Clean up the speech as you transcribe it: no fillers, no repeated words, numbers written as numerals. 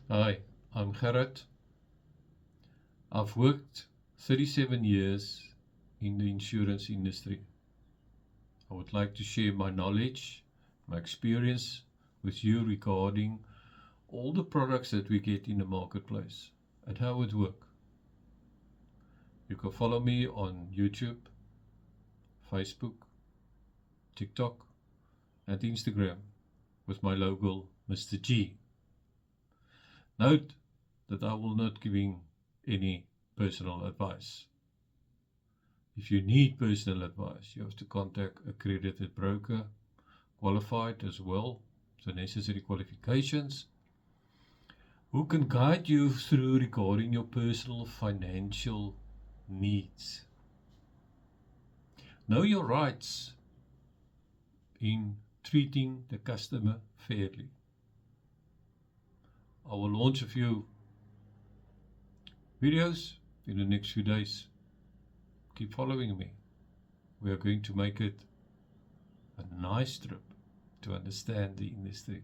Hi, I'm Gerrit. I've worked 37 years in the insurance industry. I would like to share my knowledge, my experience with you regarding all the products that we get in the marketplace and how it works. You can follow me on YouTube, Facebook, TikTok, and Instagram with my logo, Mr. G. Note that I will not giving any personal advice. If you need personal advice, you have to contact a accredited broker, qualified as well, the necessary qualifications, who can guide you through regarding your personal financial needs. Know your rights in treating the customer fairly. I will launch a few videos in the next few days. Keep following me. We are going to make it a nice trip to understand the industry.